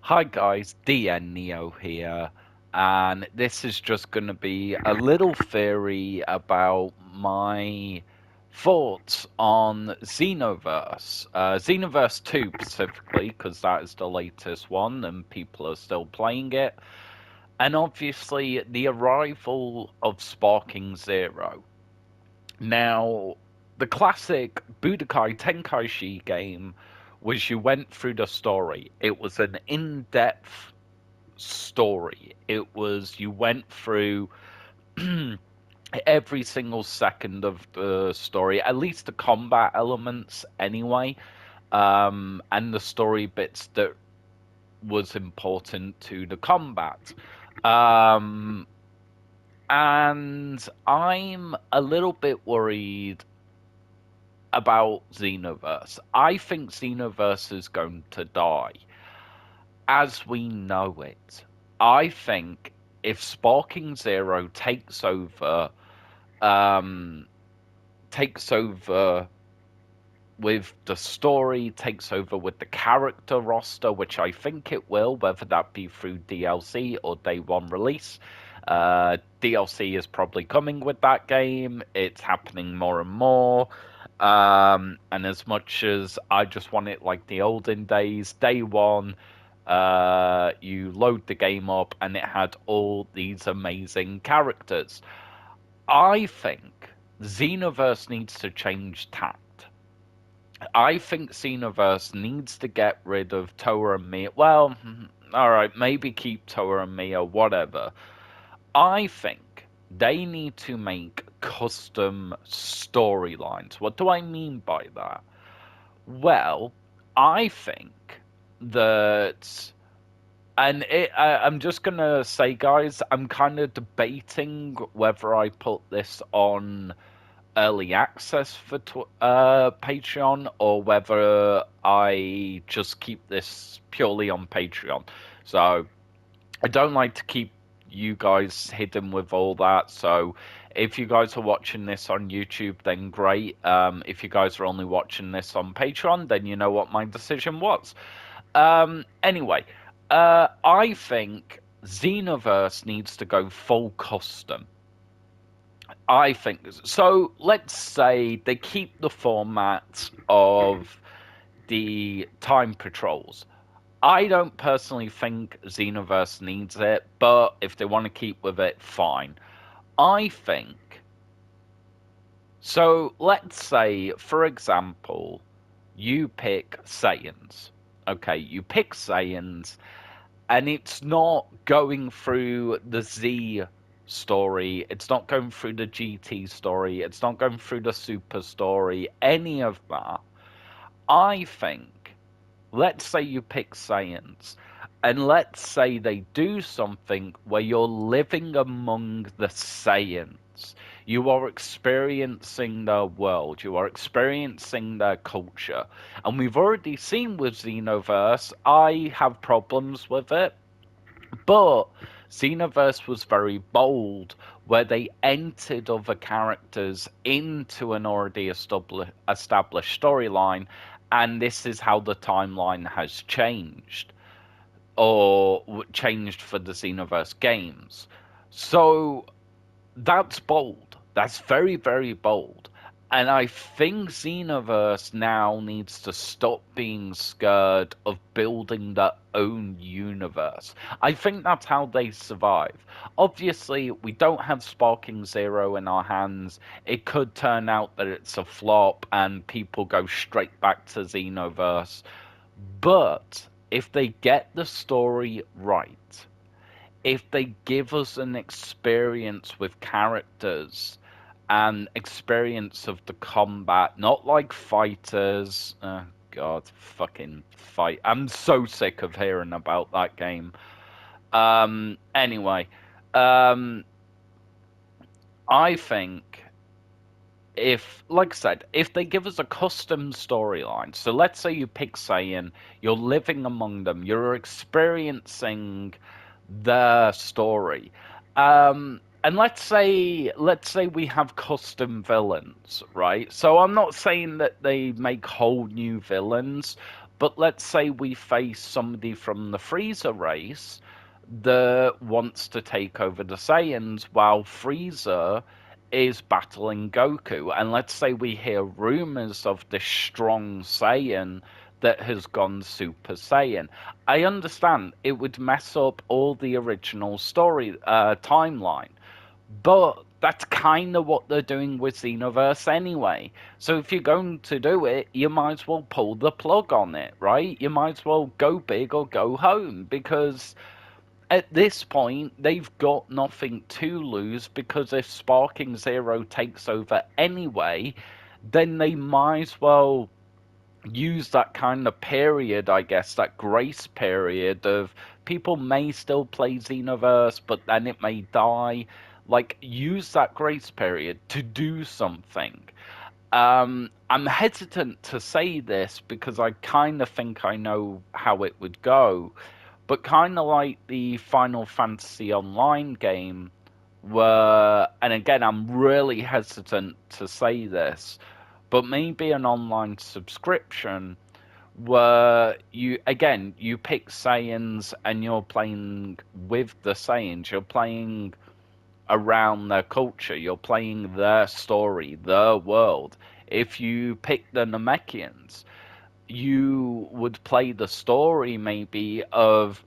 Hi guys, DN Neo here, and this is just going to be a little theory about my thoughts on Xenoverse. Xenoverse 2 specifically, because that is the latest one and people are still playing it. And obviously, the arrival of Sparking Zero. Now, the classic Budokai Tenkaichi game was you went through the story. It was an in-depth story. It was you went through every single second of the story, at least the combat elements anyway, and the story bits that was important to the combat. Um, and I'm a little bit worried about Xenoverse. I think Xenoverse is going to die as we know it. I think if Sparking Zero um, takes over with the story, takes over with the character roster, which I think it will, whether that be through DLC or day one release. DLC is probably coming with that game. It's happening more and more. And as much as I just want it like the olden days, day one, you load the game up and it had all these amazing characters. I think Xenoverse needs to change tact. I think Xenoverse needs to get rid of Toa and Mia. Well, alright, maybe keep Toa and Mia, whatever. I think they need to make custom storylines. What do I mean by that? Well, I think that, I'm just gonna say, guys, I'm kind of debating whether I put this on early access for Patreon or whether I just keep this purely on Patreon. So I don't like to keep you guys hidden with all that. So if you guys are watching this on YouTube, then great. If you guys are only watching this on Patreon, then you know what my decision was. Anyway, I think Xenoverse needs to go full custom. I think so. Let's say they keep the format of the time patrols. I don't personally think Xenoverse needs it, but if they want to keep with it, fine. I think so. Let's say, for example, you pick Saiyans. Okay, you pick Saiyans, and it's not going through the Z story, it's not going through the GT story, it's not going through the Super story, any of that. I think, let's say you pick Saiyans, and let's say they do something where you're living among the Saiyans. You are experiencing their world, you are experiencing their culture. And we've already seen with Xenoverse, I have problems with it, but Xenoverse was very bold, where they entered other characters into an already established storyline, and this is how the timeline has changed, or changed for the Xenoverse games. So that's bold. That's very, very bold. And I think Xenoverse now needs to stop being scared of building their own universe. I think that's how they survive. Obviously, we don't have Sparking Zero in our hands. It could turn out that it's a flop and people go straight back to Xenoverse. But if they get the story right, if they give us an experience with characters and experience of the combat, not like fighters. God, fucking fight. I'm so sick of hearing about that game. Anyway, um, I think if, like I said, if they give us a custom storyline, so let's say you pick Saiyan, you're living among them, you're experiencing their story. And let's say we have custom villains, right? So I'm not saying that they make whole new villains, But let's say we face somebody from the Frieza race that wants to take over the Saiyans while Frieza is battling Goku. And let's say we hear rumors of this strong Saiyan that has gone Super Saiyan. I understand it would mess up all the original story timeline, but that's kind of what they're doing with Xenoverse anyway. So if you're going to do it, you might as well pull the plug on it, right? You might as well go big or go home, because at this point they've got nothing to lose, because if Sparking Zero takes over anyway, then they might as well use that kind of period, I guess, that grace period of people may still play Xenoverse, but then it may die. Like, use that grace period to do something. I'm hesitant to say this because I kind of think I know how it would go, but kind of like the Final Fantasy Online game, where, and again, I'm really hesitant to say this, but maybe an online subscription where you pick Saiyans and you're playing with the Saiyans, you're playing around their culture, you're playing their story, their world. If you pick the Namekians, you would play the story maybe of,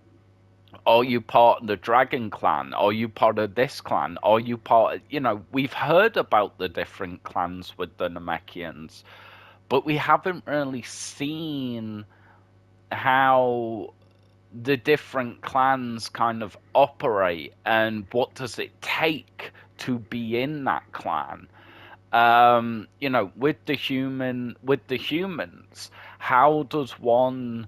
are you part of the Dragon Clan? Are you part of this clan? Are you part of, we've heard about the different clans with the Namekians, but we haven't really seen how the different clans kind of operate and what does it take to be in that clan. With the humans, how does one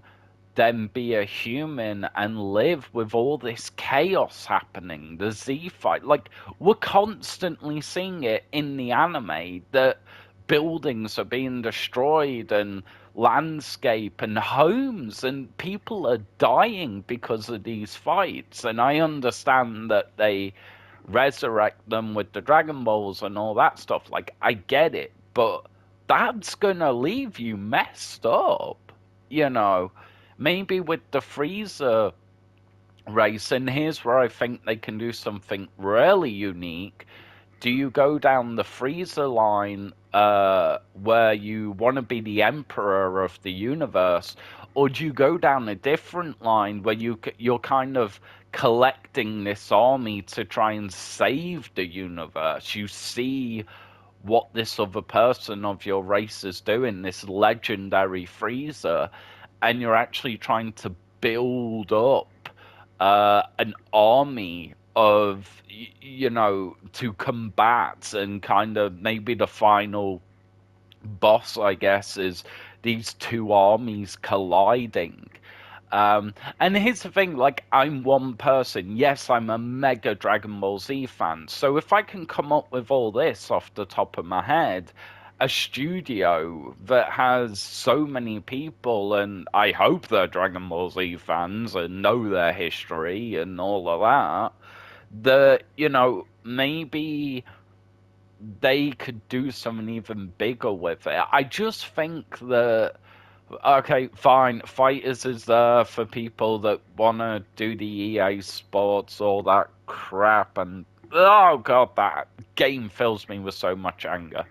then be a human and live with all this chaos happening? The Z fight, like, we're constantly seeing it in the anime that buildings are being destroyed and landscape and homes and people are dying because of these fights. And I understand that they resurrect them with the Dragon Balls and all that stuff. Like, I get it, but that's gonna leave you messed up, you know. Maybe with the Freezer race, and here's where I think they can do something really unique. Do you go down the Freezer line, where you want to be the emperor of the universe, or do you go down a different line where you're kind of collecting this army to try and save the universe? You see what this other person of your race is doing, this legendary Freezer, and you're actually trying to build up an army of, to combat, and kind of maybe the final boss, I guess, is these two armies colliding. And here's the thing, like, I'm one person. Yes, I'm a mega Dragon Ball Z fan. So if I can come up with all this off the top of my head, a studio that has so many people, and I hope they're Dragon Ball Z fans and know their history and all of that, that, maybe they could do something even bigger with it. I just think that, okay, fine. Fighters is there for people that want to do the EA Sports, all that crap, and oh god, that game fills me with so much anger.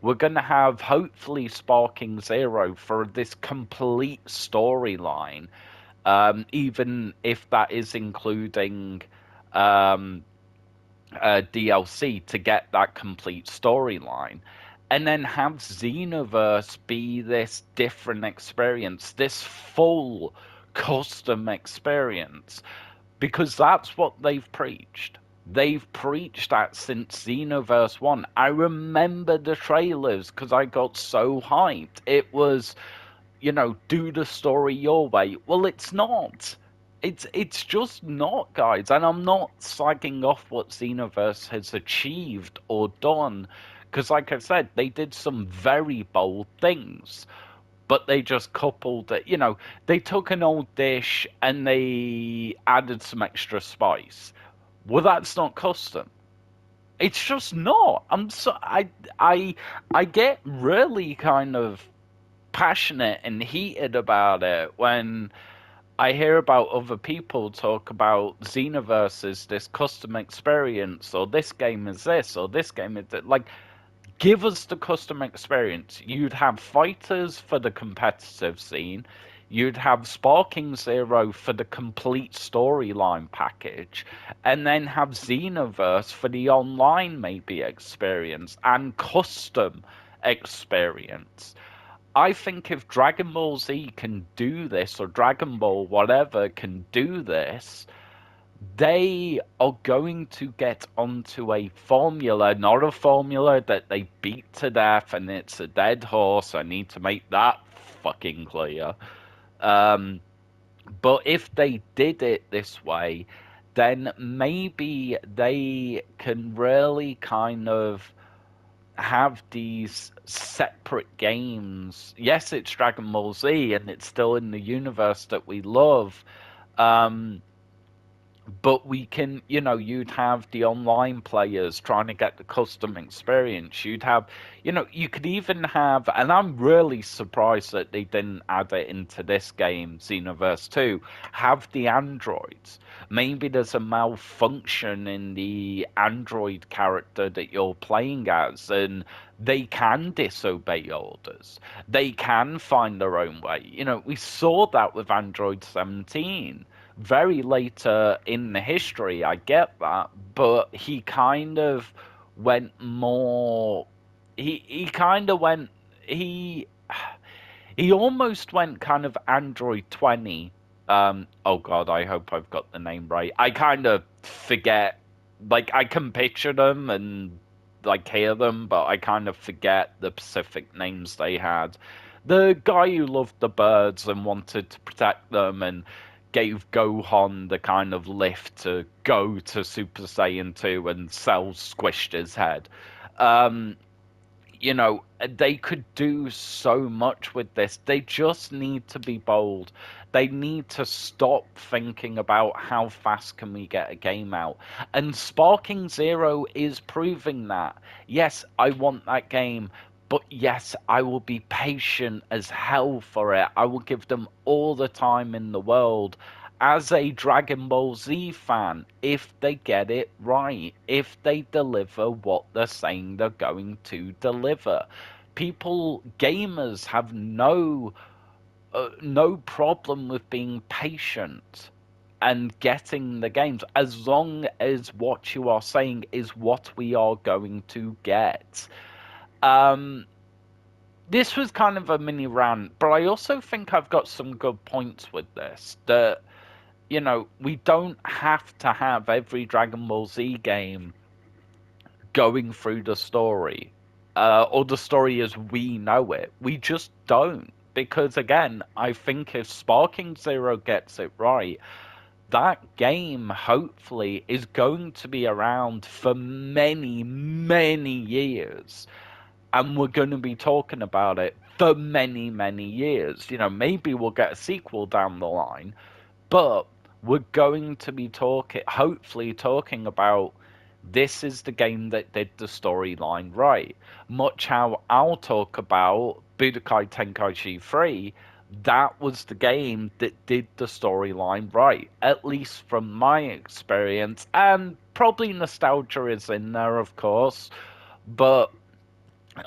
We're gonna have hopefully Sparking Zero for this complete storyline, even if that is including um, DLC to get that complete storyline, and then have Xenoverse be this different experience, this full custom experience, because that's what they've preached. They've preached that since Xenoverse 1. I remember the trailers because I got so hyped. It was, do the story your way. Well, it's not. It's just not, guys. And I'm not slagging off what Xenoverse has achieved or done, because, like I said, they did some very bold things. But they just coupled it. They took an old dish and they added some extra spice. Well, that's not custom. It's just not. I get really kind of passionate and heated about it when I hear about other people talk about Xenoverse as this custom experience, or this game is this, or this game is that. Like, give us the custom experience. You'd have fighters for the competitive scene. You'd have Sparking Zero for the complete storyline package, and then have Xenoverse for the online maybe experience and custom experience. I think if Dragon Ball Z can do this, or Dragon Ball whatever can do this, they are going to get onto a formula, not a formula that they beat to death and it's a dead horse. I need to make that fucking clear. Um, but if they did it this way, then maybe they can really kind of have these separate games. Yes, it's Dragon Ball Z and it's still in the universe that we love. Um, but we can, you'd have the online players trying to get the custom experience. You'd have, you could even have, and I'm really surprised that they didn't add it into this game, Xenoverse 2, have the androids. Maybe there's a malfunction in the android character that you're playing as, and they can disobey orders. They can find their own way. We saw that with Android 17 very later in the history, I get that, but he kind of went more. He kind of went. He he almost went kind of Android 20. Oh God, I hope I've got the name right. I kind of forget. Like, I can picture them and like hear them, but I kind of forget the specific names they had. The guy who loved the birds and wanted to protect them and gave Gohan the kind of lift to go to Super Saiyan 2 and Cell squished his head. Um, they could do so much with this. They just need to be bold. They need to stop thinking about how fast can we get a game out. And Sparking Zero is proving that. Yes, I want that game, but yes, I will be patient as hell for it. I will give them all the time in the world as a Dragon Ball Z fan, if they get it right, if they deliver what they're saying they're going to deliver. People, gamers have no problem with being patient and getting the games as long as what you are saying is what we are going to get. Um, this was kind of a mini rant, but I also think I've got some good points with this. That we don't have to have every Dragon Ball Z game going through the story, or the story as we know it. We just don't. Because again, I think if Sparking Zero gets it right, that game hopefully is going to be around for many, many years. And we're going to be talking about it for many, many years. Maybe we'll get a sequel down the line, but we're going to be hopefully talking about this is the game that did the storyline right. Much how I'll talk about Budokai Tenkaichi 3, that was the game that did the storyline right, at least from my experience. And probably nostalgia is in there, of course, but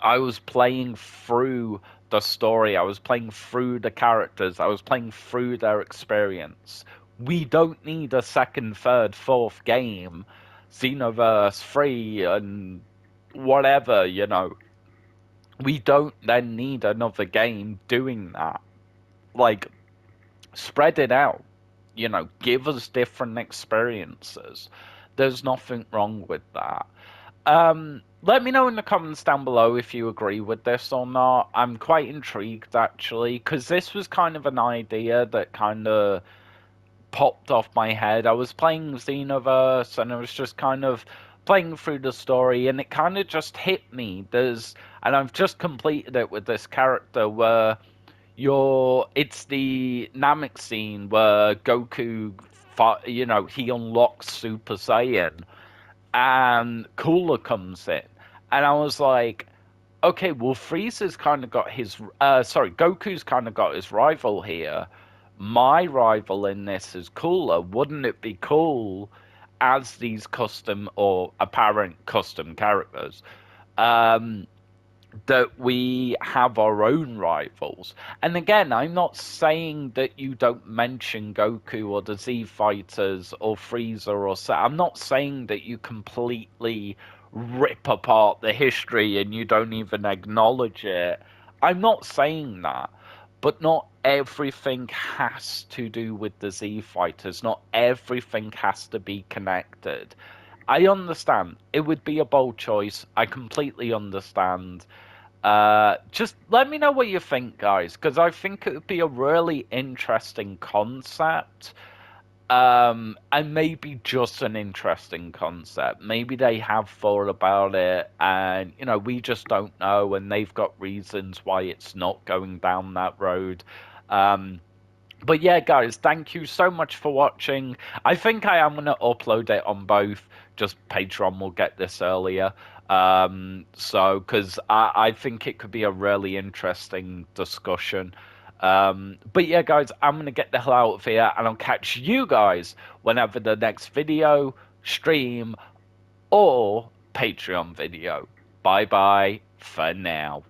I was playing through the story. I was playing through the characters. I was playing through their experience. We don't need a second, third, fourth game, Xenoverse 3 and whatever. We don't then need another game doing that. Like, spread it out. Give us different experiences. There's nothing wrong with that. Let me know in the comments down below if you agree with this or not. I'm quite intrigued actually, because this was kind of an idea that kind of popped off my head. I was playing Xenoverse and I was just kind of playing through the story and it kind of just hit me. And I've just completed it with this character where it's the Namek scene where Goku, he unlocks Super Saiyan and Cooler comes in. And I was like, Okay, well, Frieza's kind of got his. Sorry, Goku's kind of got his rival here. My rival in this is cooler. Wouldn't it be cool as these custom or apparent custom characters? Um, that we have our own rivals. And again, I'm not saying that you don't mention Goku or the Z Fighters or Frieza or I'm not saying that you completely rip apart the history and you don't even acknowledge it. I'm not saying that. But not everything has to do with the Z Fighters. Not everything has to be connected. I understand. It would be a bold choice. I completely understand. Just let me know what you think, guys, because I think it would be a really interesting concept. And maybe just an interesting concept. Maybe they have thought about it, and we just don't know, and they've got reasons why it's not going down that road. Um, but yeah, guys, thank you so much for watching. I think I am going to upload it on both. Just Patreon will get this earlier. So, because I think it could be a really interesting discussion. But yeah, guys, I'm going to get the hell out of here and I'll catch you guys whenever the next video, stream, or Patreon video. Bye bye for now.